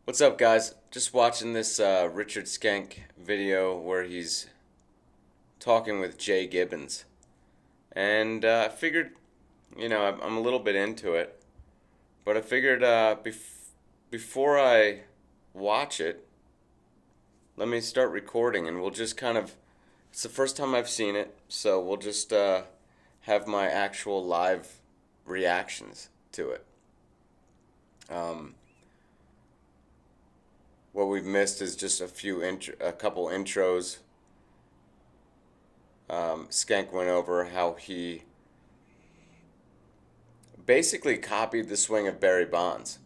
What's up, guys? Just watching this Richard Schenck video where he's talking with Jay Gibbons. And I figured, I'm a little bit into it, but I figured before I watch it, let me start recording and we'll just it's the first time I've seen it, so we'll just have my actual live reactions to it. Um, what we've missed is just a couple intros. Skank went over how he basically copied the swing of Barry Bonds,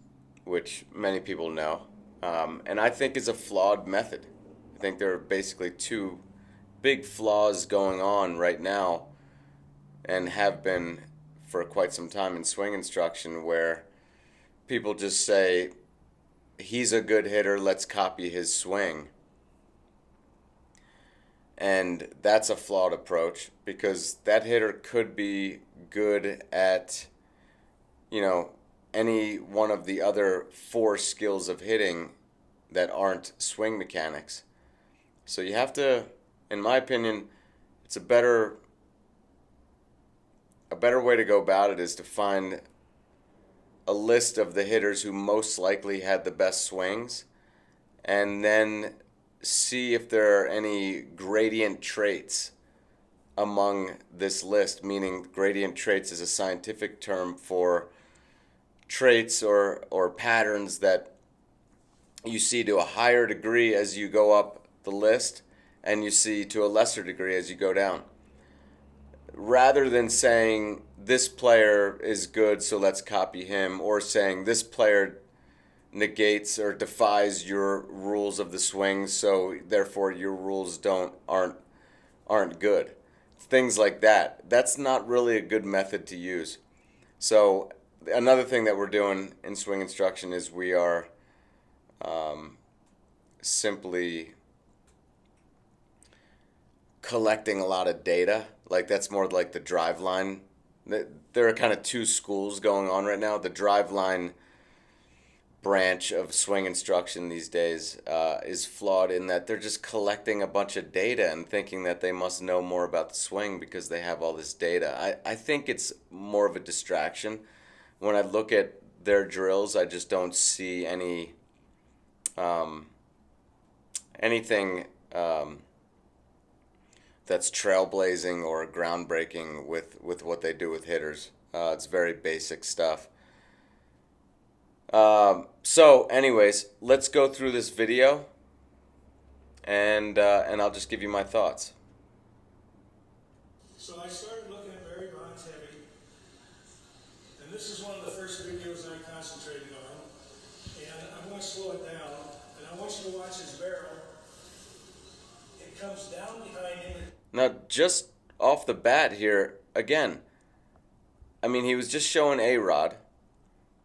which many people know, and I think is a flawed method. I think there are basically two big flaws going on right now, and have been for quite some time in swing instruction, where people just say, he's a good hitter, let's copy his swing. And that's a flawed approach because that hitter could be good at, you know, any one of the other four skills of hitting that aren't swing mechanics. So you have to, in my opinion, it's a better way to go about it is to find a list of the hitters who most likely had the best swings and then see if there are any gradient traits among this list, meaning gradient traits is a scientific term for traits or patterns that you see to a higher degree as you go up the list and you see to a lesser degree as you go down. Rather than saying this player is good so let's copy him, or saying this player negates or defies your rules of the swing so therefore your rules aren't good, things like that, that's not really a good method to use. So another thing that we're doing in swing instruction is we are simply collecting a lot of data. Like, that's more like the drive line. There are kind of two schools going on right now. The drive line branch of swing instruction these days is flawed in that they're just collecting a bunch of data and thinking that they must know more about the swing because they have all this data. I think it's more of a distraction. When I look at their drills, I just don't see anything that's trailblazing or groundbreaking with what they do with hitters. It's very basic stuff. Anyways, let's go through this video, and I'll just give you my thoughts. So I started looking at Barry Bonds heavy, and this is one of the first videos I concentrated on. And I'm going to slow it down, and I want you to watch his barrel. It comes down behind him. Now, just off the bat here, again, I mean, he was just showing A-Rod.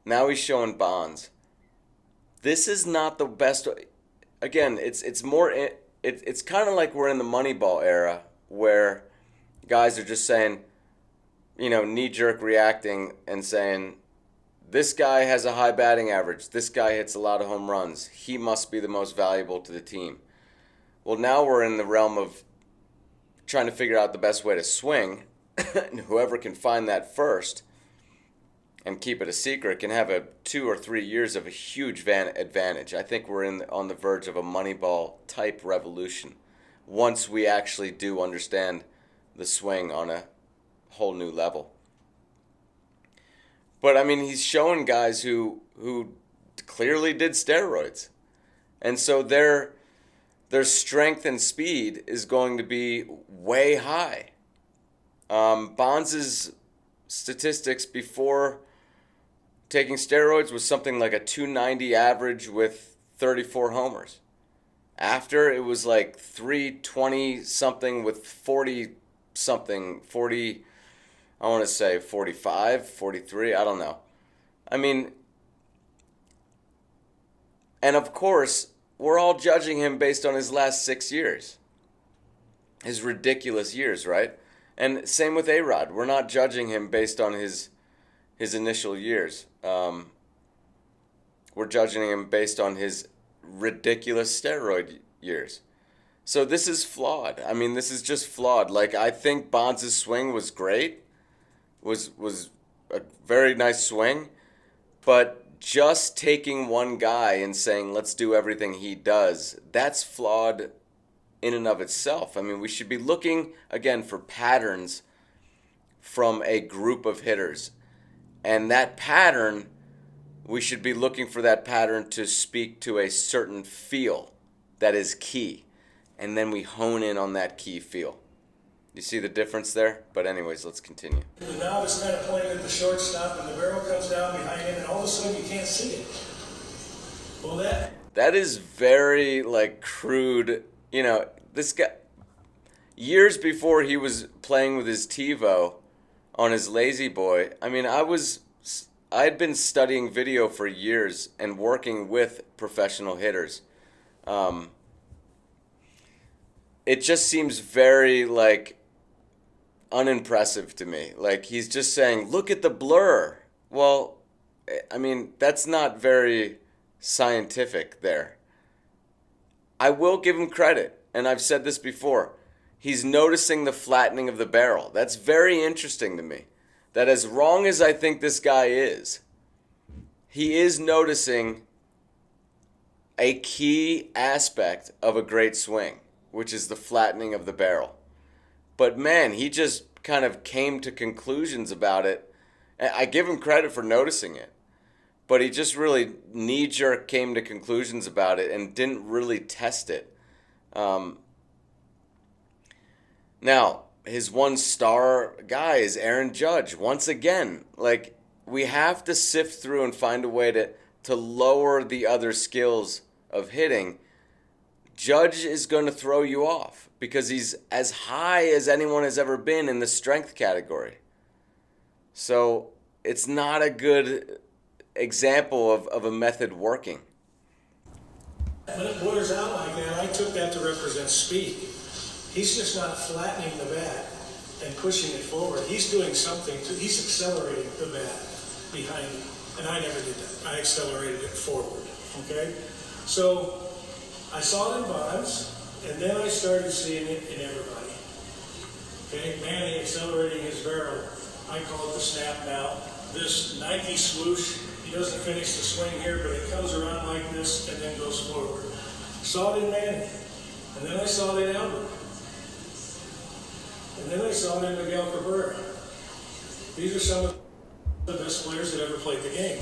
Now he's showing Bonds. This is not the best. Again, it's kind of like we're in the Moneyball era where guys are just saying, knee-jerk reacting and saying, this guy has a high batting average. This guy hits a lot of home runs. He must be the most valuable to the team. Well, now we're in the realm of trying to figure out the best way to swing, and whoever can find that first and keep it a secret can have a 2 or 3 years of a huge advantage. I think we're on the verge of a Moneyball type revolution once we actually do understand the swing on a whole new level. But I mean, he's showing guys who clearly did steroids, and so their strength and speed is going to be way high. Bonds' statistics before taking steroids was something like a 290 average with 34 homers. After, it was like 320 something with 40 something, 40, I want to say 45, 43, I don't know. I mean, and of course, we're all judging him based on his last 6 years. His ridiculous years, right? And same with A-Rod. We're not judging him based on his initial years. we're judging him based on his ridiculous steroid years. So this is flawed. I mean, this is just flawed. Like, I think Bonds' swing was great, was a very nice swing, but just taking one guy and saying, let's do everything he does, that's flawed in and of itself. I mean, we should be looking, again, for patterns from a group of hitters. And that pattern, we should be looking for that pattern to speak to a certain feel that is key. And then we hone in on that key feel. You see the difference there? But anyways, let's continue. The knob is kind of pointing at the shortstop, and the barrel comes down behind him, and all of a sudden you can't see it. Well, that is very, like, crude. You know, this guy, years before he was playing with his TiVo on his Lazy Boy, I mean, I'd been studying video for years and working with professional hitters. It just seems very, like, unimpressive to me. Like, he's just saying, look at the blur. Well, I mean, that's not very scientific there. I will give him credit, and I've said this before. He's noticing the flattening of the barrel. That's very interesting to me. That as wrong as I think this guy is, he is noticing a key aspect of a great swing, which is the flattening of the barrel. But man, he just kind of came to conclusions about it. I give him credit for noticing it, but he just really knee-jerk came to conclusions about it and didn't really test it. Now, his one-star guy is Aaron Judge. Once again, like, we have to sift through and find a way to lower the other skills of hitting. Judge is going to throw you off because he's as high as anyone has ever been in the strength category. So it's not a good example of a method working. when it blurs out like that, I took that to represent speed. He's just not flattening the bat and pushing it forward. He's doing something, he's accelerating the bat behind him. And I never did that. I accelerated it forward, okay? So I saw it in Bonds, and then I started seeing it in everybody. Okay, Manny accelerating his barrel. I call it the snap now. This Nike swoosh, he doesn't finish the swing here, but it comes around like this and then goes forward. Saw it in Manny, and then I saw it in Albert. And then I saw it in Miguel Cabrera. These are some of the best players that ever played the game.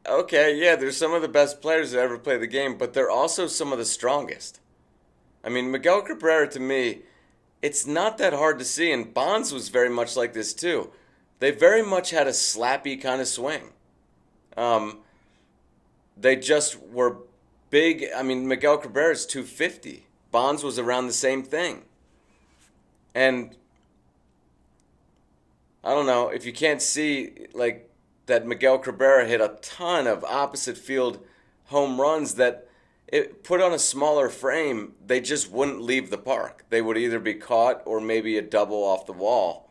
Okay, yeah, they're some of the best players that ever played the game, but they're also some of the strongest. I mean, Miguel Cabrera, to me, it's not that hard to see, and Bonds was very much like this too. They very much had a slappy kind of swing. They just were big. I mean, Miguel Cabrera's 250. Bonds was around the same thing. And I don't know, if you can't see, like, that Miguel Cabrera hit a ton of opposite field home runs that it put on a smaller frame, they just wouldn't leave the park. They would either be caught or maybe a double off the wall,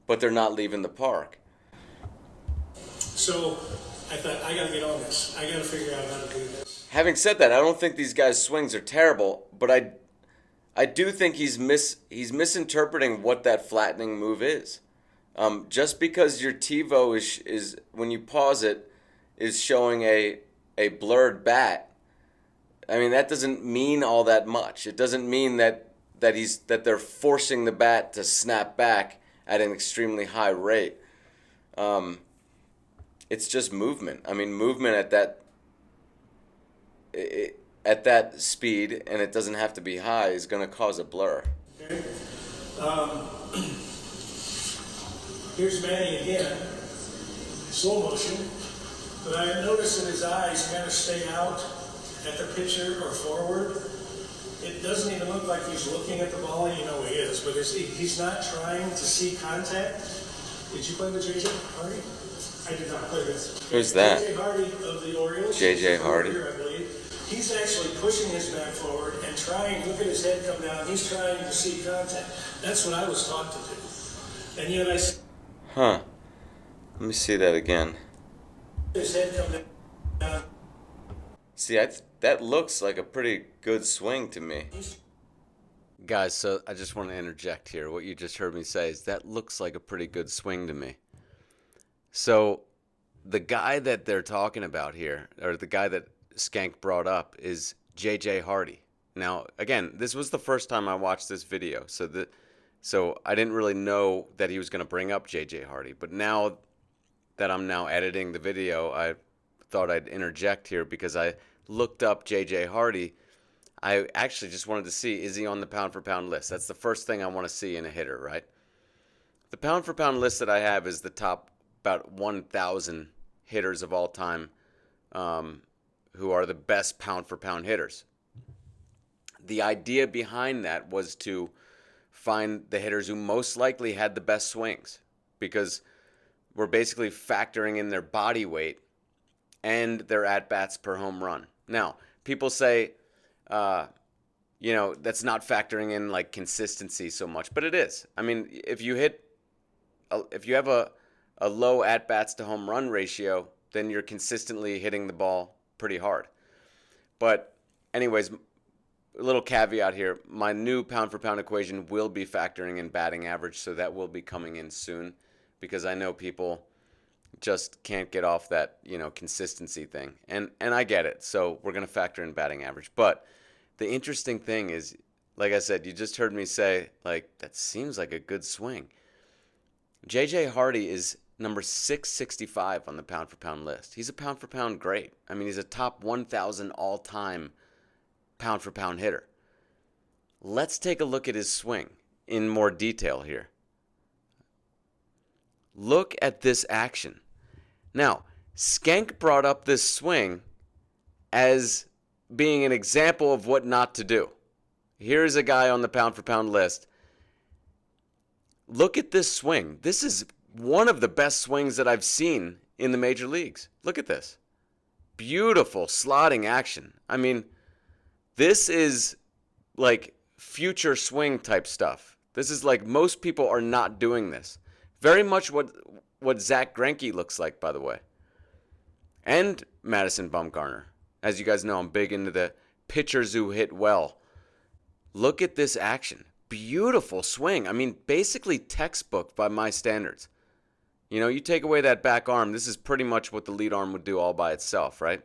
but they're not leaving the park. So I thought, I got to get on this. I got to figure out how to do this. Having said that, I don't think these guys' swings are terrible, but I do think he's misinterpreting what that flattening move is. Just because your TiVo is when you pause it is showing a blurred bat, I mean, that doesn't mean all that much. It doesn't mean that they're forcing the bat to snap back at an extremely high rate. It's just movement. I mean, movement at that speed, and it doesn't have to be high, is going to cause a blur. Okay. Here's Manny again, slow motion, but I noticed that his eyes kind of stay out at the pitcher or forward. It doesn't even look like he's looking at the ball. You know he is, but he's not trying to see contact. Did you play with J.J. Hardy? I did not play with. Who's that? J.J. Hardy of the Orioles. J.J. Hardy. Here, I believe. He's actually pushing his bat forward and trying. Look at his head come down. He's trying to see contact. That's what I was taught to do, and yet I. Huh. Let me see that again. His head come down. See, that looks like a pretty good swing to me. Guys, so I just want to interject here. What you just heard me say is that looks like a pretty good swing to me. So the guy that they're talking about here, or the guy that Schenck brought up, is J.J. Hardy. Now, again, this was the first time I watched this video, so I didn't really know that he was going to bring up J.J. Hardy. But now that I'm now editing the video, I thought I'd interject here because I looked up J.J. Hardy. I actually just wanted to see, is he on the pound for pound list? That's the first thing I want to see in a hitter, right? The pound for pound list that I have is the top about 1,000 hitters of all time who are the best pound for pound hitters. The idea behind that was to find the hitters who most likely had the best swings, because we're basically factoring in their body weight and their at-bats per home run. Now, people say, that's not factoring in like consistency so much, but it is. I mean, if you have a low at-bats to home run ratio, then you're consistently hitting the ball pretty hard. But anyways, a little caveat here. My new pound for pound equation will be factoring in batting average, so that will be coming in soon, because I know people just can't get off that, consistency thing. And I get it. So we're going to factor in batting average. But the interesting thing is, like I said, you just heard me say, like, that seems like a good swing. J.J. Hardy is number 665 on the pound for pound list. He's a pound for pound great. I mean, he's a top 1,000 all-time pound for pound hitter. Let's take a look at his swing in more detail here. Look at this action. Now, Schenck brought up this swing as being an example of what not to do. Here's a guy on the pound for pound list. Look at this swing. This is one of the best swings that I've seen in the major leagues. Look at this. Beautiful slotting action. I mean, this is like future swing type stuff. This is like, most people are not doing this. Very much what Zach Greinke looks like, by the way. And Madison Bumgarner. As you guys know, I'm big into the pitchers who hit well. Look at this action. Beautiful swing. I mean, basically textbook by my standards. You take away that back arm, this is pretty much what the lead arm would do all by itself, right?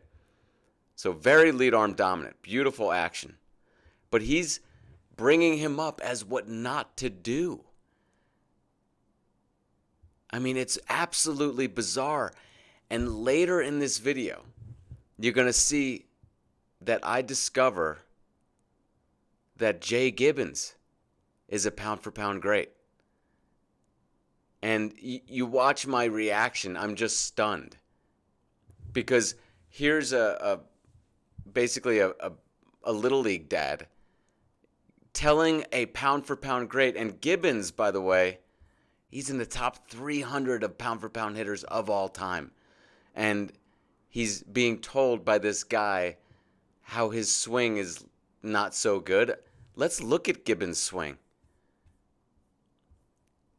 So very lead arm dominant. Beautiful action. But he's bringing him up as what not to do. I mean, it's absolutely bizarre. And later in this video, you're going to see that I discover that Jay Gibbons is a pound for pound great. And you watch my reaction, I'm just stunned. Because here's basically a little league dad telling a pound for pound great, and Gibbons, by the way, he's in the top 300 of pound for pound hitters of all time. And he's being told by this guy how his swing is not so good. Let's look at Gibbons' swing.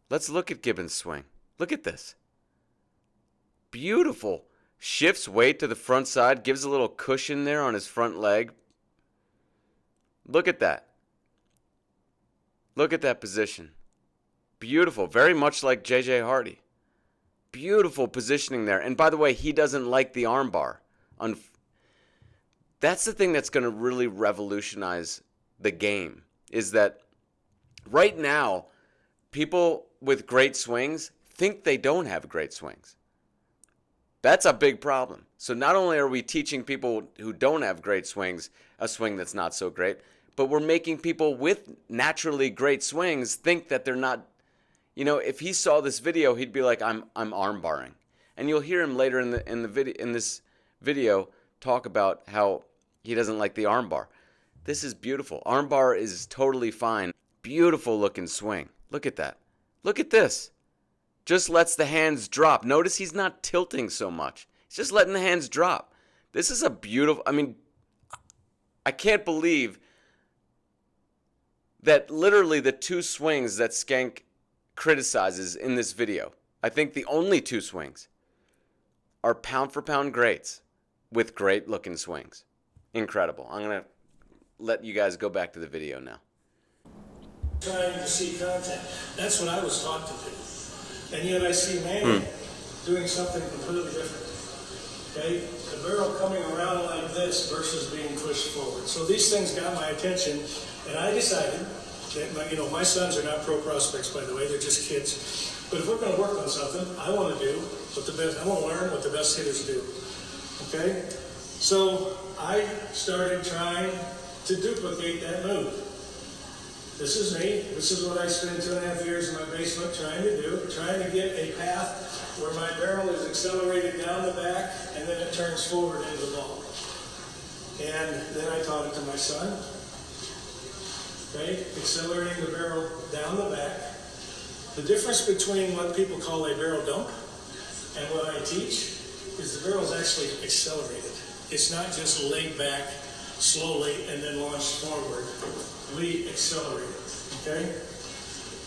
Look at this. Beautiful. Shifts weight to the front side, gives a little cushion there on his front leg. Look at that. Look at that position. Beautiful. Very much like J.J. Hardy. Beautiful positioning there. And by the way, he doesn't like the arm bar. That's the thing that's going to really revolutionize the game, is that right now, people with great swings think they don't have great swings. That's a big problem. So not only are we teaching people who don't have great swings a swing that's not so great, but we're making people with naturally great swings think that they're not. If he saw this video, he'd be like, I'm arm barring. And you'll hear him later in this video talk about how he doesn't like the arm bar. This is beautiful. Arm bar is totally fine. Beautiful looking swing. Look at that. Look at this. Just lets the hands drop. Notice he's not tilting so much. He's just letting the hands drop. This is a beautiful, I can't believe that literally the two swings that Schenck criticizes in this video, I think the only two swings, are pound for pound greats with great looking swings. incredible. I'm going to let you guys go back to the video now. Trying to see content. That's what I was taught to do. And yet I see Manny doing something completely different. Okay? The barrel coming around like this versus being pushed forward. So these things got my attention, and I decided that my sons are not pro prospects, by the way, they're just kids. But if we're going to work on something, I want to do what the best. I want to learn what the best hitters do. Okay? So I started trying to duplicate that move. This is me. This is what I spent 2.5 years in my basement trying to do, trying to get a path where my barrel is accelerated down the back and then it turns forward into the ball. And then I taught it to my son. Okay, accelerating the barrel down the back. The difference between what people call a barrel dump and what I teach is the barrel is actually accelerated. It's not just laid back slowly and then launched forward. We accelerate it, okay?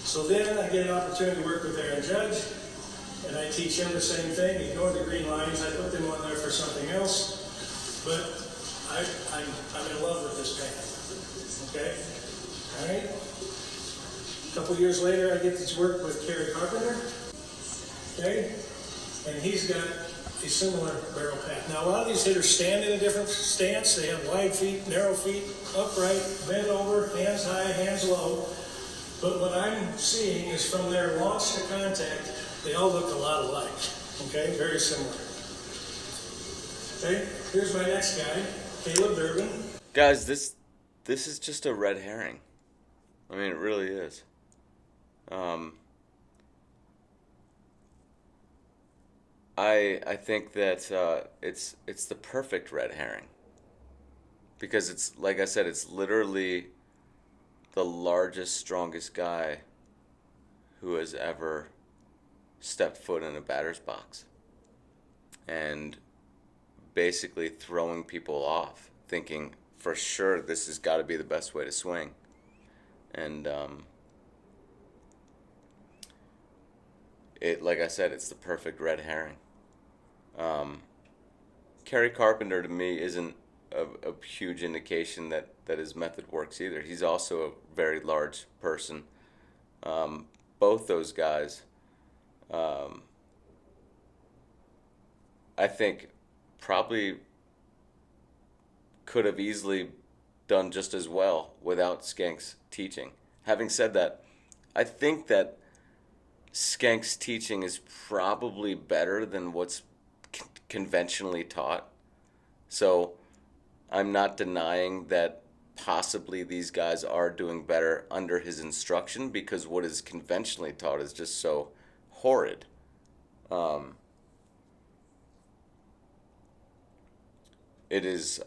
So then I get an opportunity to work with Aaron Judge, and I teach him the same thing. Ignore the green lines. I put them on there for something else, but I'm in love with this path, okay? All right? A couple years later, I get to work with Kerry Carpenter, okay? And he's got a similar barrel path. Now, a lot of these hitters stand in a different stance. They have wide feet, narrow feet, upright, bent over, hands high, hands low. But what I'm seeing is from their launch to contact, they all look a lot alike. Okay, very similar. Okay, here's my next guy, Caleb Durbin. Guys, this is just a red herring. I mean, it really is. I think that it's the perfect red herring, because it's, like I said, it's literally the largest, strongest guy who has ever stepped foot in a batter's box, and basically throwing people off, thinking for sure this has got to be the best way to swing. And like I said, it's the perfect red herring. Kerry Carpenter, to me, isn't a huge indication that his method works either. He's also a very large person. Both those guys, I think, probably could have easily done just as well without Schenck's teaching. Having said that, I think that Schenck's teaching is probably better than what's conventionally taught. So I'm not denying that possibly these guys are doing better under his instruction, because what is conventionally taught is just so horrid. It is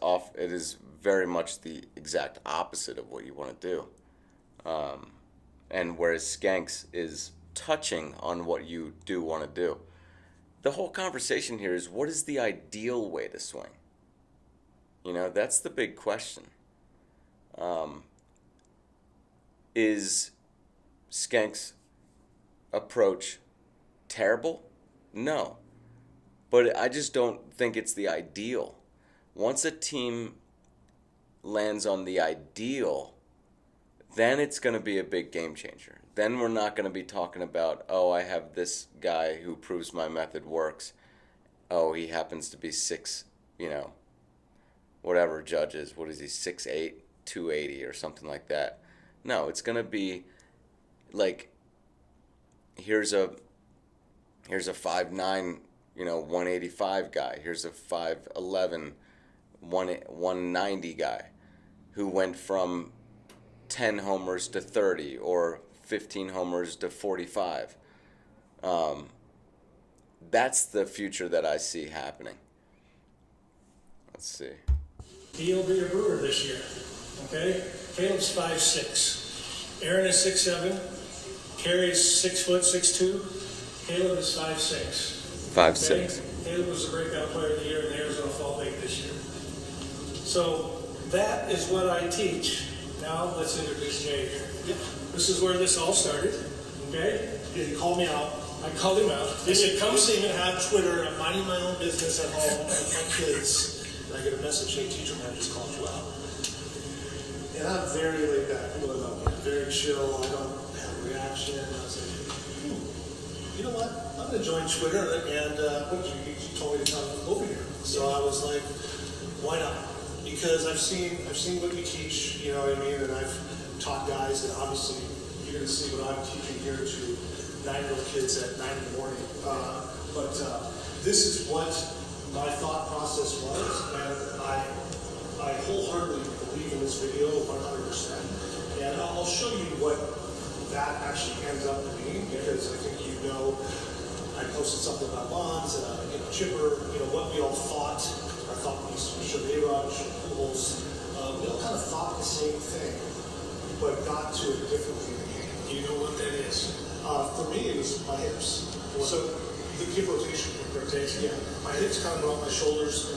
very much the exact opposite of what you want to do. And whereas Schenck's is touching on what you do want to do. The whole conversation here is, what is the ideal way to swing? That's the big question. Is Schenck's approach terrible? No. But I just don't think it's the ideal. Once a team lands on the ideal, then it's going to be a big game changer. Then we're not going to be talking about, oh, I have this guy who proves my method works. Oh, he happens to be whatever Judge is. What is he, 6'8", 280 or something like that. No, it's going to be like, here's a 5'9", 185 guy. Here's a 5'11", 190 guy who went from 10 homers to 30 or 15 homers to 45. That's the future that I see happening. Let's see. He'll be a Brewer this year. Okay? Caleb's 5'6". Aaron is 6'7". Kerry's 6'6'2". Caleb is 5'6". 5'6". Okay? Caleb was the breakout player of the year in the Arizona Fall League this year. So that is what I teach. Now let's introduce Jay here. Yep. This is where this all started. Okay? Yeah, you called me out. I called him out. I said, come see me. I have Twitter. I'm minding my own business at home with my kids. and I get a message, hey, Teacherman just called you out. And I'm very laid back, very chill, I don't have a reaction. I was like, you know what, I'm going to join Twitter, and you told me to come over here. So I was like, why not? Because I've seen what you teach, you know what I mean, and I've taught guys, and obviously you're going to see what I'm teaching here to 9-year-old kids at 9 in the morning. But this is what my thought process was, and I wholeheartedly believe in this video 100%. And I'll show you what that actually ends up being, because I think you know, I posted something about bonds, chipper, what we all thought. I thought we should A-Raj, pools. We all kind of thought the same thing, but got to it differently. You know what that is? For me, it was my hips. So the hip rotation. Yeah. My hips kind of go up my shoulders,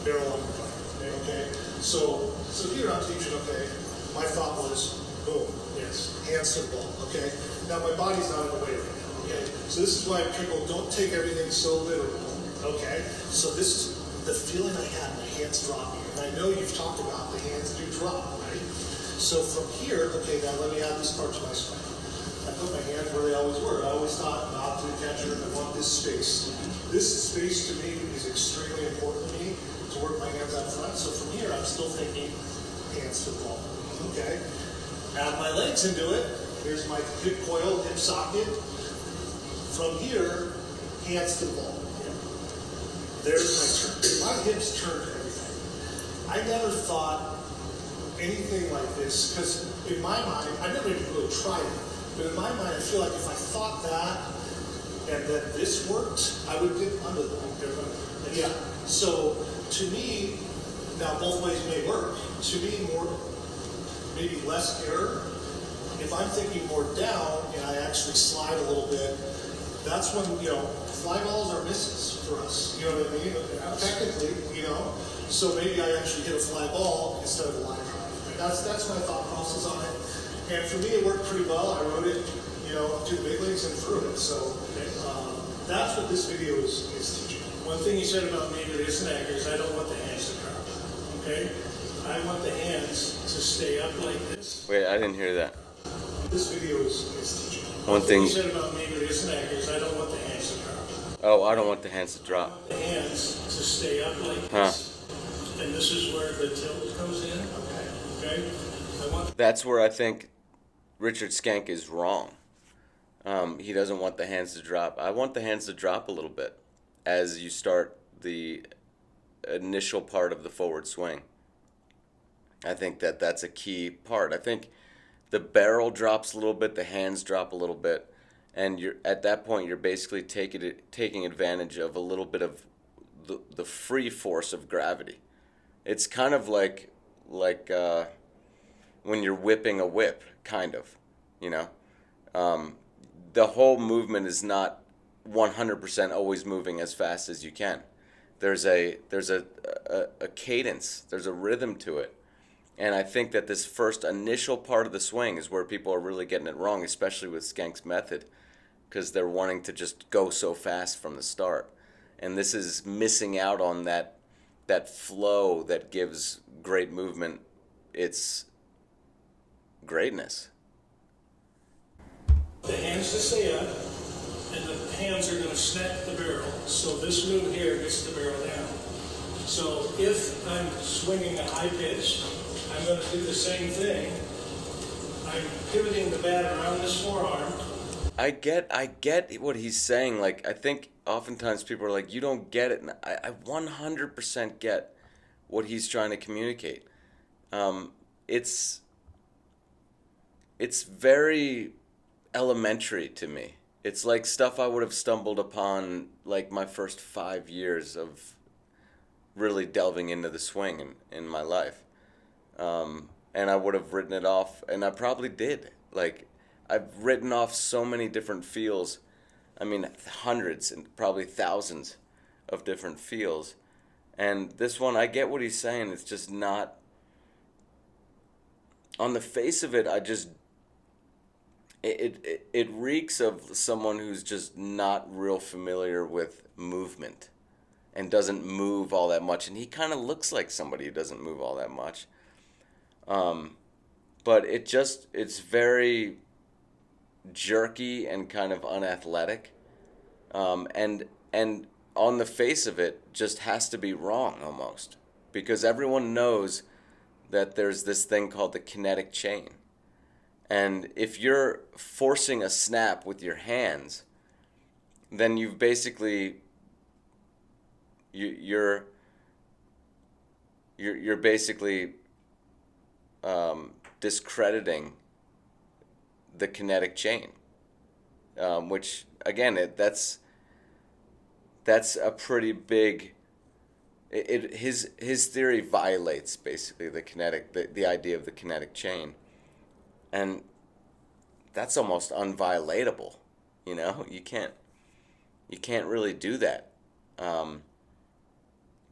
barrel on the front. Okay. So here I'm teaching. Okay. My thought was, boom. Yes. Hands to the ball. Okay. Now my body's not in the way right now. Okay. So this is why people don't take everything so literal. Okay. So this is the feeling I had. My hands dropping, and I know you've talked about the hands do drop, right? So from here, okay. Now let me add this part to my spine. I put my hands where they always were. I always thought, not to the catcher, I want this space. This space to me is extremely important to me to work my hands out front. So from here, I'm still thinking hands to the ball. Okay? Add my legs into it. Here's my hip coil, hip socket. From here, hands to the ball. There's my turn. My hips turn to everything. I never thought anything like this, because in my mind, I never even really tried it. But in my mind, I feel like if I thought that, and then this worked, I would get under the Yeah. So to me, now both ways may work. To me, maybe less error. If I'm thinking more down and I actually slide a little bit, that's when, fly balls are misses for us. You know what I mean? Technically, So maybe I actually hit a fly ball instead of a line drive. That's my thought process on it. And for me, it worked pretty well. I wrote it, to the big leagues and threw it. So that's what this video is teaching. One thing you said about me that isn't accurate is I don't want the hands to drop. Okay? I want the hands to stay up like this. Wait, I didn't hear that. This video is teaching. One thing you said about me that isn't accurate is I don't want the hands to drop. Oh, I don't want the hands to drop. I want the hands to stay up like this. And this is where the tilt comes in. Okay? That's where I think Richard Schenck is wrong. He doesn't want the hands to drop. I want the hands to drop a little bit as you start the initial part of the forward swing. I think that's a key part. I think the barrel drops a little bit, the hands drop a little bit, and at that point you're basically taking advantage of a little bit of the free force of gravity. It's kind of like when you're whipping a whip, kind of, the whole movement is not 100% always moving as fast as you can. There's a cadence, there's a rhythm to it. And I think that this first initial part of the swing is where people are really getting it wrong, especially with Schenck's method, because they're wanting to just go so fast from the start. And this is missing out on that flow that gives great movement its greatness. The hands to stay up, and the hands are going to snap the barrel. So this move here gets the barrel down. So if I'm swinging a high pitch, I'm going to do the same thing. I'm pivoting the bat around this forearm. I get what he's saying. Like, I think oftentimes people are like, you don't get it. And I 100% get what he's trying to communicate. It's very elementary to me. It's like stuff I would have stumbled upon like my first 5 years of really delving into the swing in my life. And I would have written it off, and I probably did. Like, I've written off so many different feels. I mean, hundreds and probably thousands of different feels. And this one, I get what he's saying. It's just not, on the face of it, it reeks of someone who's just not real familiar with movement and doesn't move all that much. And he kind of looks like somebody who doesn't move all that much. But it's very jerky and kind of unathletic. And on the face of it, just has to be wrong almost. Because everyone knows that there's this thing called the kinetic chain. And if you're forcing a snap with your hands, then you've basically you're basically discrediting the kinetic chain, which again that's a pretty big. His theory violates basically the idea of the kinetic chain, and that's almost unviolatable. You can't really do that.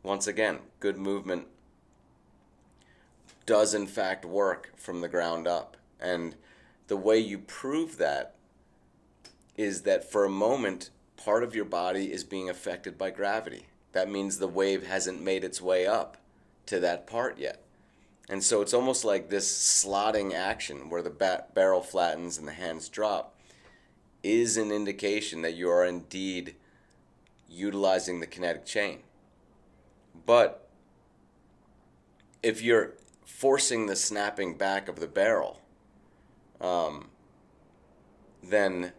Once again, good movement does in fact work from the ground up. And the way you prove that is that for a moment, part of your body is being affected by gravity. That means the wave hasn't made its way up to that part yet. And so it's almost like this slotting action where the barrel flattens and the hands drop is an indication that you are indeed utilizing the kinetic chain. But if you're forcing the snapping back of the barrel, then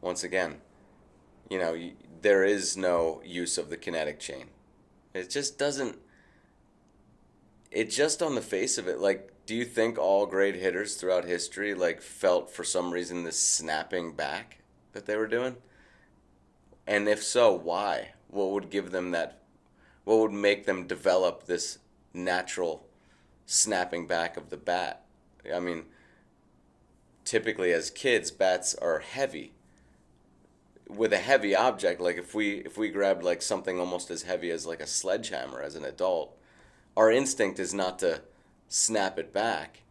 once again, there is no use of the kinetic chain. It just doesn't. It just on the face of it, like, do you think all great hitters throughout history felt for some reason this snapping back that they were doing? And if so, why? What would give them that? What would make them develop this natural snapping back of the bat? I mean, typically as kids, bats are heavy. With a heavy object, like if we grabbed something almost as heavy as a sledgehammer as an adult, our instinct is not to snap it back,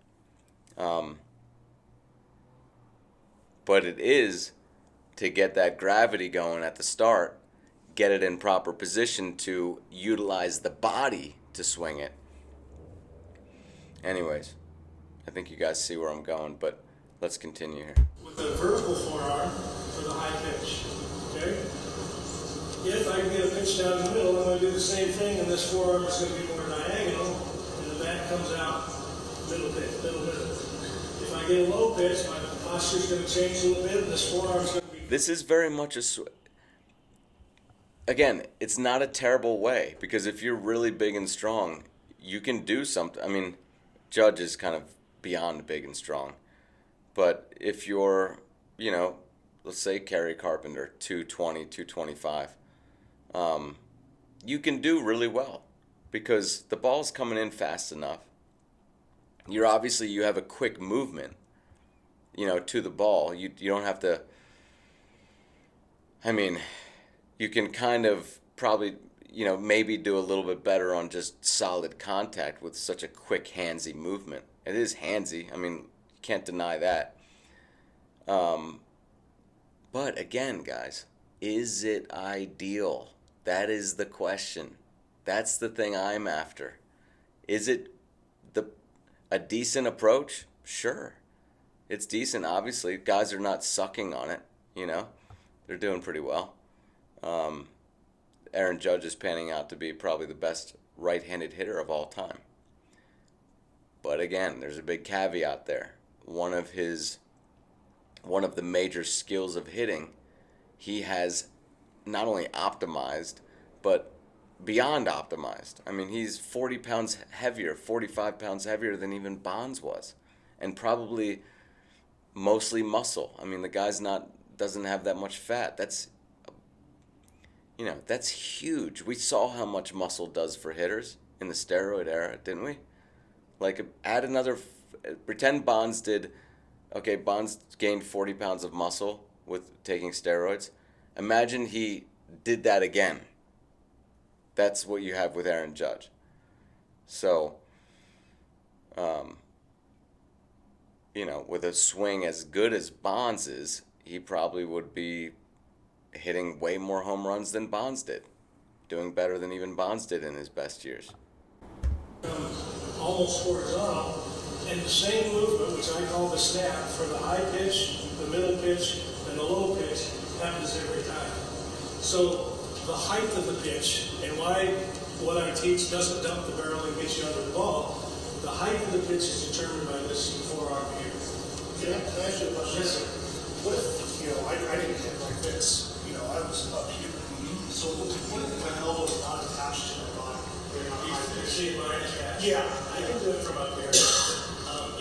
but it is to get that gravity going at the start, get it in proper position to utilize the body to swing it. Anyways, I think you guys see where I'm going, but let's continue here. With a vertical forearm for the high pitch, okay? If I can get a pitch down the middle, I'm going to do the same thing, and this forearm is going to be more diagonal, and the bat comes out middle pitch, middle. If I get a low pitch, my posture is going to change a little bit, and this forearm is going to be... This is very much again, it's not a terrible way, because if you're really big and strong, you can do something. I mean, Judge is kind of beyond big and strong. But if you're, let's say Kerry Carpenter, 220, 225, you can do really well because the ball's coming in fast enough. You have a quick movement, to the ball. You don't have to, you can kind of probably, maybe do a little bit better on just solid contact with such a quick handsy movement. It is handsy. Can't deny that. But again, guys, is it ideal? That is the question. That's the thing I'm after. Is it a decent approach? Sure. It's decent, obviously. Guys are not sucking on it, They're doing pretty well. Aaron Judge is panning out to be probably the best right-handed hitter of all time. But again, there's a big caveat there. One of the major skills of hitting, he has not only optimized, but beyond optimized. He's 40 pounds heavier, 45 pounds heavier than even Bonds was, and probably mostly muscle. The guy's doesn't have that much fat. That's huge. We saw how much muscle does for hitters in the steroid era, didn't we? Add another, pretend Bonds did, okay, Bonds gained 40 pounds of muscle with taking steroids. Imagine he did that again. That's what you have with Aaron Judge. So, with a swing as good as Bonds is, he probably would be hitting way more home runs than Bonds did. doing better than even Bonds did in his best years. Almost horizontal, and the same movement, which I call the snap, for the high pitch, the middle pitch, and the low pitch, happens every time. So the height of the pitch, and why what I teach doesn't dump the barrel and get you under the ball, the height of the pitch is determined by this forearm here. Can I ask you a question? Yes, sir. What if, I didn't hit like this, I was up here. So what if my elbow is not attached to my body? You see mine attached? Yeah. I can do it from up here.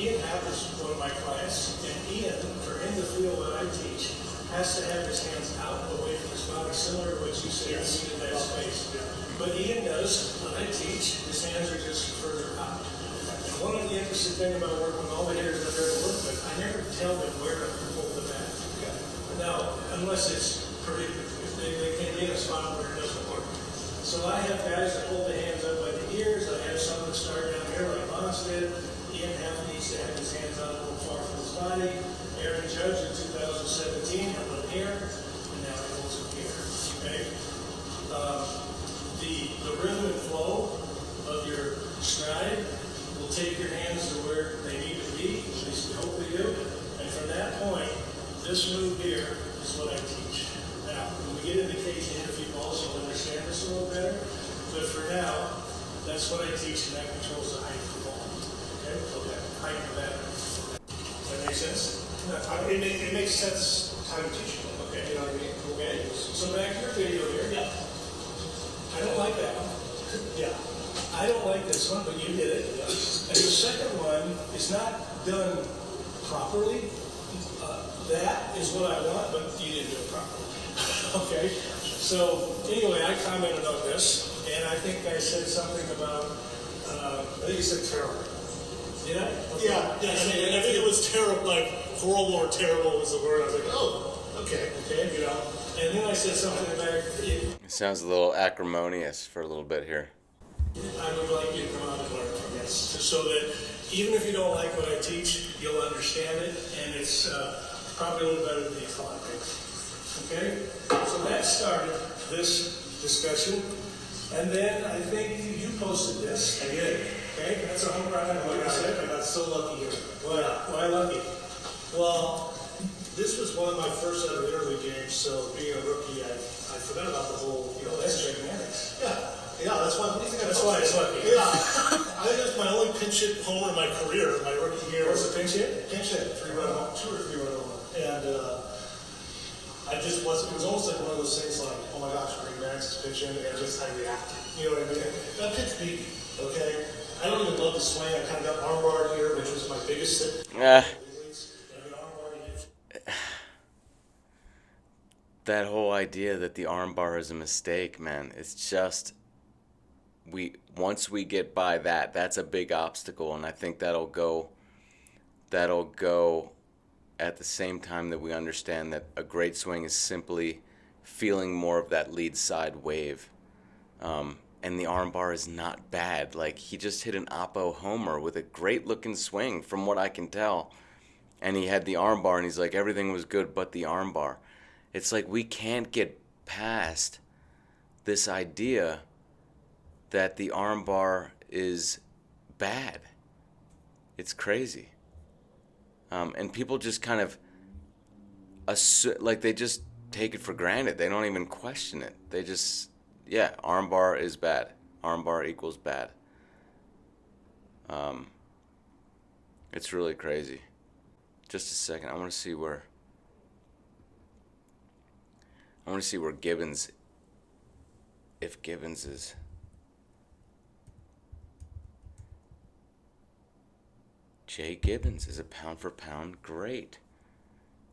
Ian Happ is one of my clients, and Ian, for in the field that I teach, has to have his hands out away from his body, similar to what you said, in that space. But Ian does, when I teach, his hands are just further out. And one of the interesting things about working with all the hitters I've ever worked with, I never tell them where to hold the bat. Now, unless it's predicted, if they can be in a spot where it doesn't work. So I have guys that hold the hands up by the ears. I have some that start down here like Bonds did. Ian Happ needs to have his hands out a little far from his body. Aaron Judge in 2017 held it here, and now he holds it here. Okay? The rhythm and flow of your stride will take your hands to where they need to be, at least we hope they do. And from that point, this move here is what I teach. Now, when we get into cage and hit a few balls, you'll understand this a little better. But for now, that's what I teach, and that controls the height of the ball. Okay? Height of that. Does that make sense? It makes sense how you teach it. Okay. You know what I mean? Okay. So back to your video here. Yeah. I don't like that one. Yeah. I don't like this one, but you did it. And the second one is not done properly. That is what I want, but you didn't do it properly. Okay? So, anyway, I commented on this, and I think I said something about, I think you said terrible. Did I? Yeah. I think it was terrible, like horrible or terrible was the word. I was like, oh, okay. Okay, And then I said something back, It sounds a little acrimonious for a little bit here. I would like you to come out and learn from this, so that even if you don't like what I teach, you'll understand it, and it's probably a little better than you thought. Okay? So that started this discussion, and then I think you posted this. I did. Okay? That's a home run. Oh my God, I got so lucky here. Why lucky? Well, this was one of my first ever interview games, so being a rookie, I forgot about the whole, That's gigantic. Yeah, that's why. That's why it's lucky. Yeah, I think it's my only pinch hit homer in my career, my rookie year. What's the pinch hit? Pinch hit, 3-run home, 2 or 3-run home. And I just wasn't, it was almost like one of those things like, oh my gosh, Green Max is pitching, and just I reacted. You know what I mean? That pitch beat me, okay? I don't even love the swing. I kind of got armbar here, which was my biggest hit. That whole idea that the armbar is a mistake, man, it's just once we get by that, that's a big obstacle, and I think that'll go at the same time that we understand that a great swing is simply feeling more of that lead side wave. And the armbar is not bad. Like, he just hit an oppo homer with a great looking swing from what I can tell. And he had the armbar, and he's like, everything was good but the armbar. It's like we can't get past this idea that the armbar is bad. It's crazy. And people just kind of they just take it for granted. They don't even question it. They just, armbar is bad. Armbar equals bad. It's really crazy. Just a second. I want to see where Gibbons, if Gibbons is. Jay Gibbons is a pound for pound great.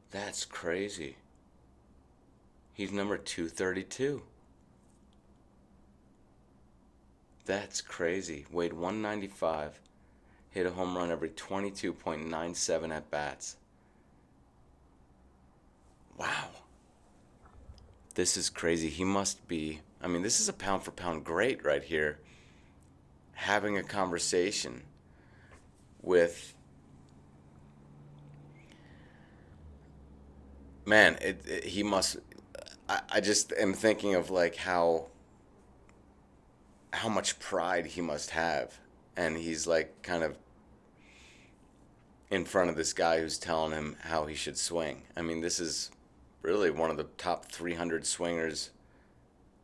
That's crazy. He's number 232. That's crazy. Weighed 195. Hit a home run every 22.97 at bats. Wow. This is crazy. He must be, this is a pound for pound great right here. Having a conversation with, man, he must, I just am thinking of like how how much pride he must have. And he's like kind of in front of this guy who's telling him how he should swing. I mean, this is really one of the top 300 swingers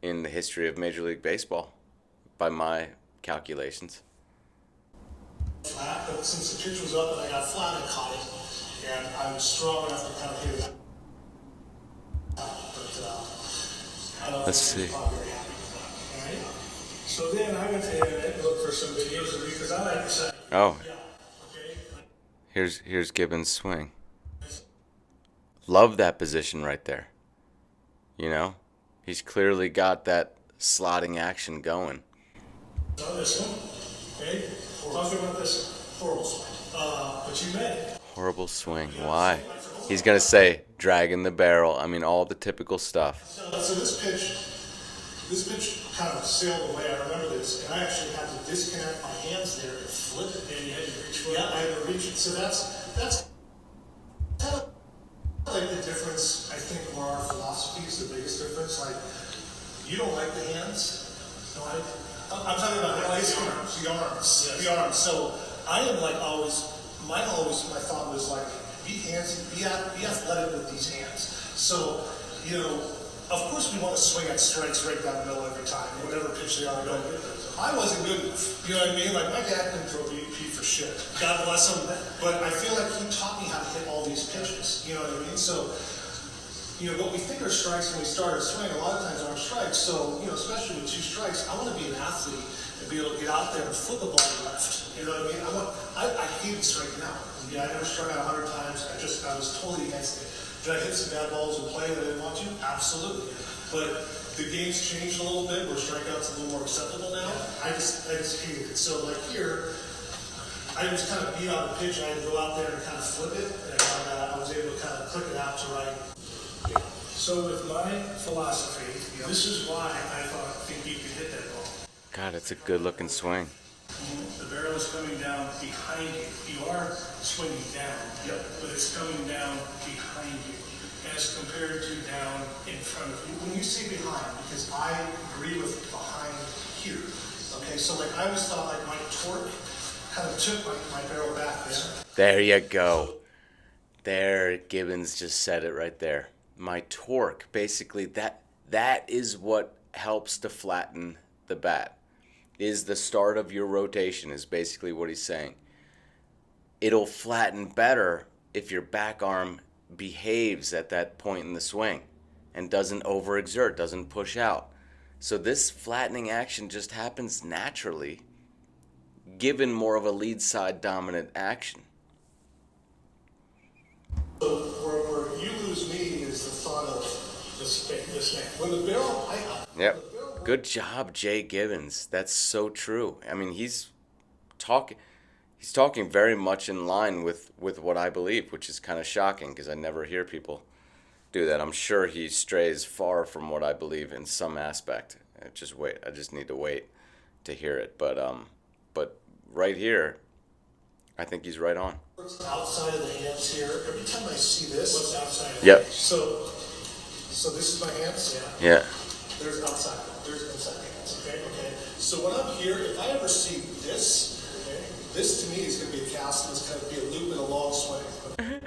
in the history of Major League Baseball, by my calculations. Flat, but since the pitch was up and I got flat, I caught it, and I was strong enough to kind of hit it. But I don't Let's see. I'm very happy with that. All right? So then I went to the internet and looked for some videos of because I like to say, Oh, yeah, okay? here's Gibbons' swing. Love that position right there. You know, he's clearly got that slotting action going. So this one, okay? Talk about this horrible swing. But you made it. Horrible swing. Why? He's gonna say dragging the barrel. I mean, all the typical stuff. So this pitch kind of sailed away. I remember this, and I actually had to disconnect my hands there and flip it. And you had to reach for it. Yeah, I had to reach it. So that's kind of like the difference. I think where our philosophy is the biggest difference. Like, you don't like the hands. No, I'm talking about the arms. Yes. The arms. So I am like always. My thought was like, be athletic with these hands. So, you know, of course we want to swing at strikes right down the middle every time, whatever pitch they are. I wasn't good enough. You know what I mean? Like, my dad couldn't throw BP for shit. God bless him. But I feel like he taught me how to hit all these pitches. You know what I mean? So, you know, what we think are strikes when we start a swing, a lot of times aren't strikes. So, you know, especially with 2 strikes, I want to be an athlete and be able to get out there and flip the ball left. You know what I mean? I hate striking out. Yeah, I never struck out 100 times. I was totally against it. Did I hit some bad balls and play that I didn't want to? Absolutely. But the game's changed a little bit where strikeout's a little more acceptable now. I just hated it. So like here, I was kind of beat on the pitch. I had to go out there and kind of flip it, and I was able to kind of click it out to right. So with my philosophy, this is why I think you could hit that ball. God, it's a good-looking swing. The barrel is coming down behind you. You are swinging down, but it's coming down behind you as compared to down in front of you. When you say behind, because I agree with behind here. Okay, so like I always thought like my torque kind of took my barrel back there. There you go. There, Gibbons just said it right there. My torque, basically, that is what helps to flatten the bat. Is the start of your rotation, is basically what he's saying. It'll flatten better if your back arm behaves at that point in the swing and doesn't overexert, doesn't push out. So this flattening action just happens naturally, given more of a lead side dominant action. So where you lose me is the thought of this thing. When the barrel, Yep. Good job, Jay Gibbons. That's so true. I mean, he's talking very much in line with what I believe, which is kind of shocking because I never hear people do that. I'm sure he strays far from what I believe in some aspect. I just need to wait to hear it. But right here, I think he's right on. outside of the hands here. Every time I see this, What's outside of Yep. So this is my hands. Yeah. There's outside. There's inside hands. Okay. So when I'm here, if I ever see this, this to me is going to be a cast, and it's going to be a loop and a long swing.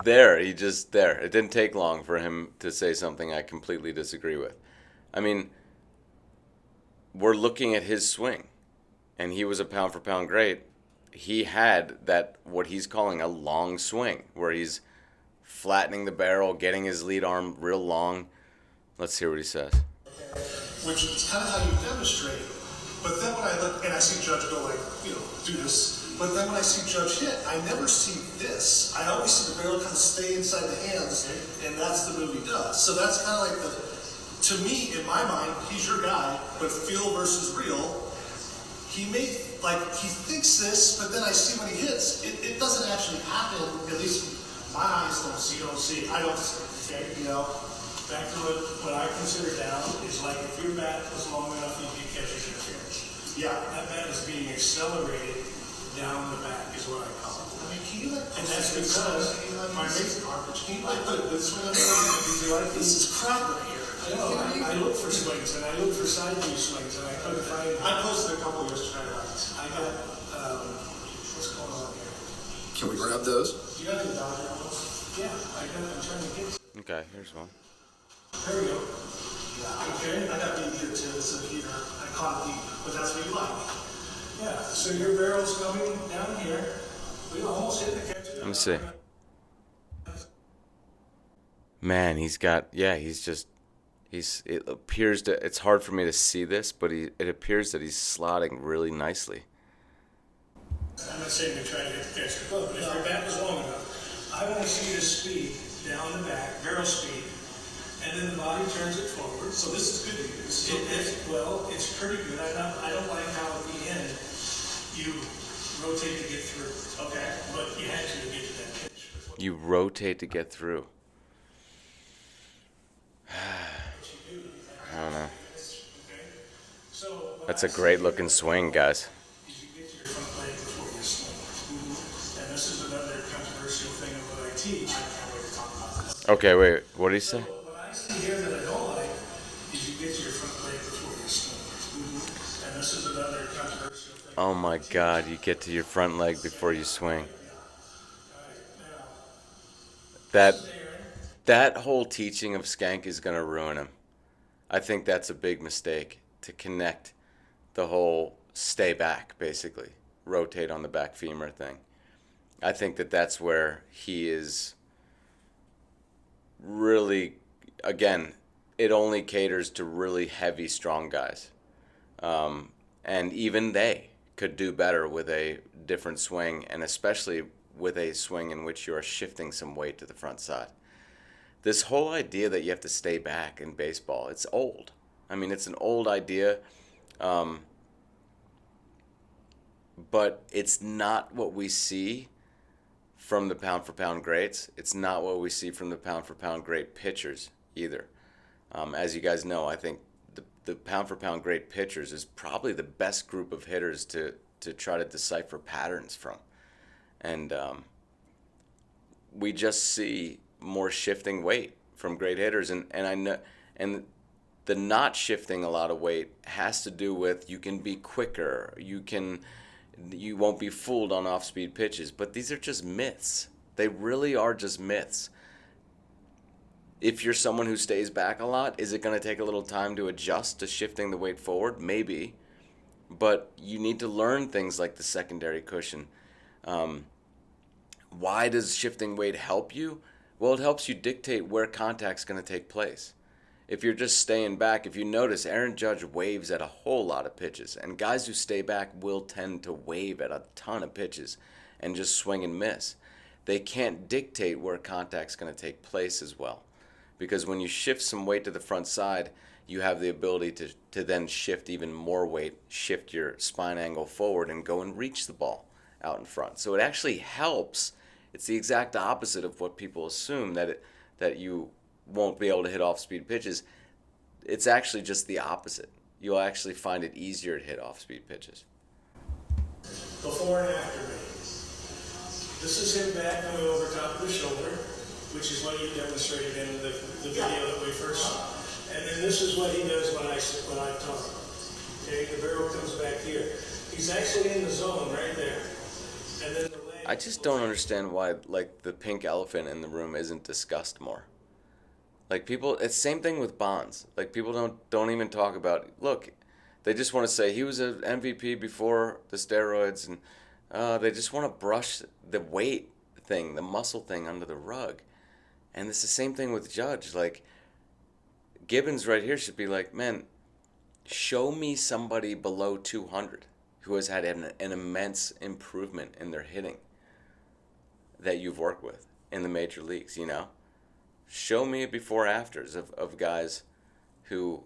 There. It didn't take long for him to say something I completely disagree with. I mean, we're looking at his swing, and he was a pound for pound great. He had that, what he's calling a long swing, where he's flattening the barrel, getting his lead arm real long. Let's hear what he says. Which is kind of how you demonstrate it. But then when I look and I see Judge go like, do this. But then when I see Judge hit, I never see this. I always see the barrel kind of stay inside the hands, and that's the move he does. So that's kind of like to me, in my mind, he's your guy, but feel versus real, he thinks this, but then I see when he hits, it doesn't actually happen, at least my eyes don't see, I don't see, okay, Back to what I consider down is like if your bat was long enough, you'd be catcher's interference. Yeah. That bat is being accelerated down the back is what I call it. I mean, can you And that's because my amazing garbage. Can you put it this way? This is crap right here. No, I look for swings and I look for side view swings and I couldn't find. I posted a couple yesterday. I got what's going on here? Can we grab those? Do you got any Dodger ones? Yeah, I'm trying to get. Okay, here's one. There we go. Yeah. Okay. I got beat here too. It's a heater. I caught a beat, but that's what you like. Yeah. So your barrel's coming down here. We almost hit the catch. Let me see. Man, it appears to, it's hard for me to see this, but it appears that he's slotting really nicely. I'm not saying you're trying to get the catch club, but if your back is long enough, I want to see the speed down the back, barrel speed, and then the body turns it forward. So this is good to you. Well, it's pretty good. I don't like how at the end you rotate to get through. Okay. But you had to get to that pitch. You rotate to get through. I don't know. That's a great looking swing, guys. You get to your front leg before you swing. And this is another controversial thing of what I teach. I can't wait to talk about this. Okay, wait, what did he say? What I see here that I don't like is you get to your front leg before you swing. And this is another controversial thing. Oh my God, you get to your front leg before you swing. That whole teaching of Schenck is going to ruin him. I think that's a big mistake, to connect the whole stay back, basically, rotate on the back femur thing. I think that's where he is really, again, it only caters to really heavy, strong guys. And even they could do better with a different swing, and especially with a swing in which you are shifting some weight to the front side. This whole idea that you have to stay back in baseball, it's old. I mean, it's an old idea, but it's not what we see from the pound-for-pound greats. It's not what we see from the pound-for-pound great pitchers either. As you guys know, I think the pound-for-pound great pitchers is probably the best group of hitters to try to decipher patterns from. And we just see more shifting weight from great hitters, and I know, and the not shifting a lot of weight has to do with you can be quicker, you won't be fooled on off-speed pitches, but these are just myths. They really are just myths. If you're someone who stays back a lot, is it going to take a little time to adjust to shifting the weight forward? Maybe, but you need to learn things like the secondary cushion. Why does shifting weight help you? Well, it helps you dictate where contact's going to take place. If you're just staying back, if you notice, Aaron Judge waves at a whole lot of pitches, and guys who stay back will tend to wave at a ton of pitches and just swing and miss. They can't dictate where contact's going to take place as well, because when you shift some weight to the front side, you have the ability to then shift even more weight, shift your spine angle forward, and go and reach the ball out in front. So it actually helps. It's the exact opposite of what people assume, that you won't be able to hit off-speed pitches. It's actually just the opposite. You'll actually find it easier to hit off-speed pitches. Before and after me. This is him back coming over top of the shoulder, which is what you demonstrated in the video that we first saw. And then this is what he does when I talk. Okay, the barrel comes back here. He's actually in the zone right there. And then the leg. I just don't understand why, like, the pink elephant in the room isn't discussed more. Like, people, it's the same thing with Bonds. Like, people don't even talk about, look, they just want to say he was an MVP before the steroids, and they just want to brush the weight thing, the muscle thing under the rug. And it's the same thing with Judge. Like, Gibbons right here should be like, man, show me somebody below 200 who has had an immense improvement in their hitting that you've worked with in the major leagues, you know? Show me before afters of guys who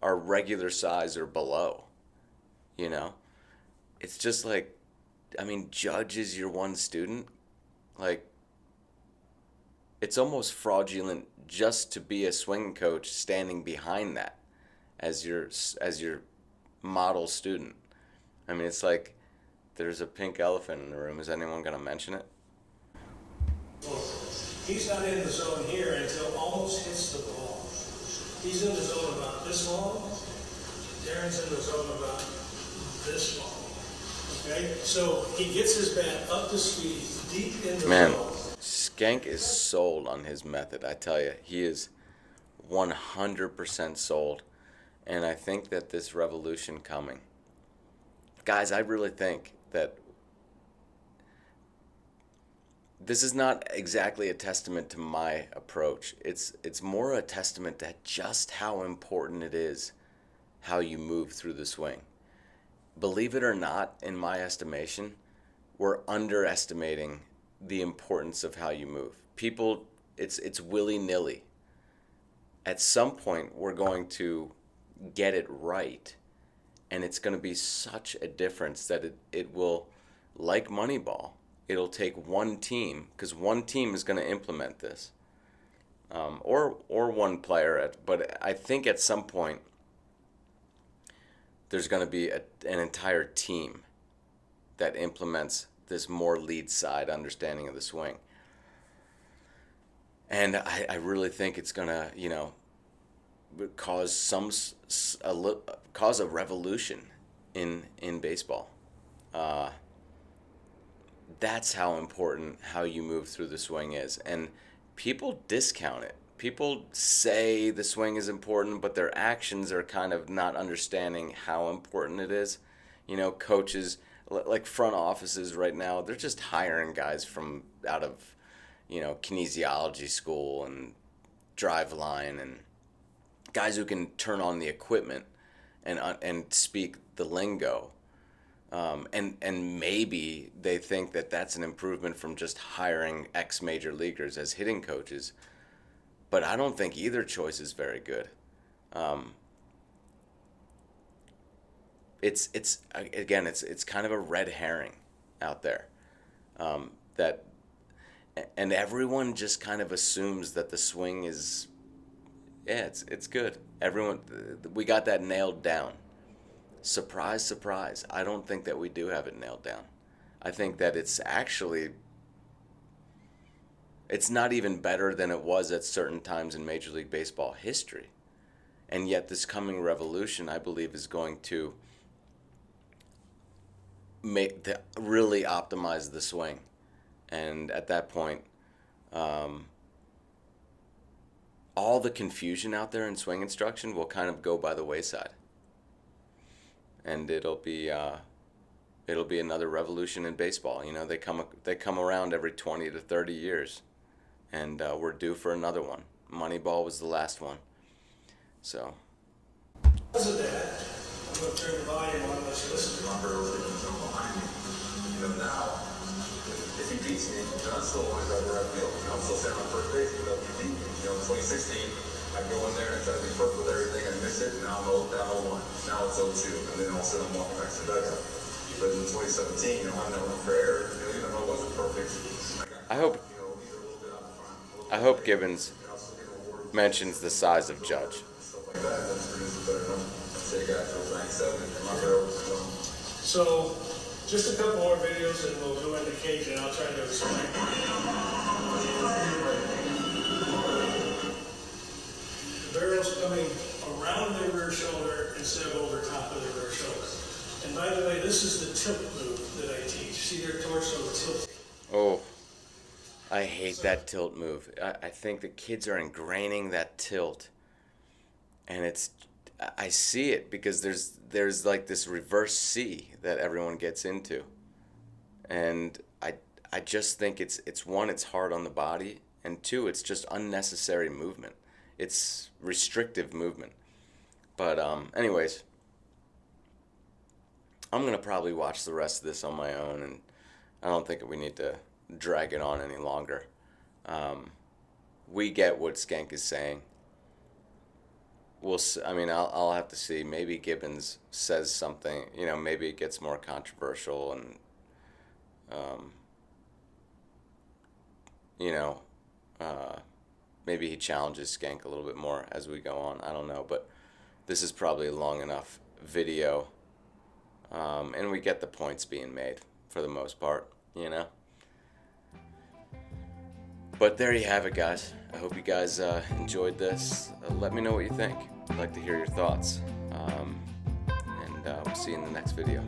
are regular size or below, you know? It's just like, I mean, Judge is your one student. Like, it's almost fraudulent just to be a swing coach standing behind that as your model student. I mean, it's like there's a pink elephant in the room. Is anyone going to mention it? He's not in the zone here until almost hits the ball. He's in the zone about this long. Darren's in the zone about this long. Okay? So he gets his bat up to speed, deep in the Man, zone. Schenck is sold on his method. I tell you, he is 100% sold. And I think that this revolution coming, guys, I really think that this is not exactly a testament to my approach. It's more a testament to just how important it is how you move through the swing. Believe it or not, in my estimation, we're underestimating the importance of how you move. People, it's willy-nilly. At some point, we're going to get it right, and it's going to be such a difference that it will, like Moneyball, it'll take one team, because one team is going to implement this, or one player. But I think at some point there's going to be an entire team that implements this more lead side understanding of the swing. And I really think it's going to, cause a revolution in baseball. That's how important how you move through the swing is. And people discount it. People say the swing is important, but their actions are kind of not understanding how important it is. Coaches, like front offices right now, they're just hiring guys from out of, kinesiology school and driveline, and guys who can turn on the equipment and speak the lingo. And maybe they think that that's an improvement from just hiring ex-major leaguers as hitting coaches. But I don't think either choice is very good. It's kind of a red herring out there. And everyone just kind of assumes that the swing is, it's good. We got that nailed down. Surprise, surprise. I don't think that we do have it nailed down. I think that it's not even better than it was at certain times in Major League Baseball history. And yet this coming revolution, I believe, is going to really optimize the swing. And at that point, all the confusion out there in swing instruction will kind of go by the wayside. And it'll be another revolution in baseball. They come around every 20 to 30 years, and we're due for another one. Moneyball was the last one. So. Because of that, I'm going to turn the volume on. Let's listen. Behind me. Now, if he beats me, I'm still always out where I feel. I'm still standing on first base without he beat me. In 2016. I go in there and try to be perfect with everything. I miss it. Now I'm down 0-1. Now it's 0-2. And then all of a sudden I'm walking back to the dugout. But in 2017, I'm not room for error. Even though it wasn't perfect. I hope Gibbons mentions the size of Judge. Stuff like that. That's produced a better number. Say guy feels 97 and my barrel was gone. So, just a couple more videos and we'll go into cage and I'll try to explain. The barrel's coming around their rear shoulder instead of over top of their rear shoulder. And by the way, this is the tilt move that I teach. See their torso tilt. Oh, I hate that tilt move. I think the kids are ingraining that tilt. And I see it because there's like this reverse C that everyone gets into. And I just think it's one, it's hard on the body, and two, it's just unnecessary movement. It's restrictive movement. But anyways, I'm going to probably watch the rest of this on my own, and I don't think we need to drag it on any longer. We get what Schenck is saying. I'll have to see. Maybe Gibbons says something, maybe it gets more controversial and, maybe he challenges Schenck a little bit more as we go on. I don't know, but this is probably a long enough video, and we get the points being made for the most part, But there you have it, guys. I hope you guys enjoyed this. Let me know what you think. I'd like to hear your thoughts. And we'll see you in the next video.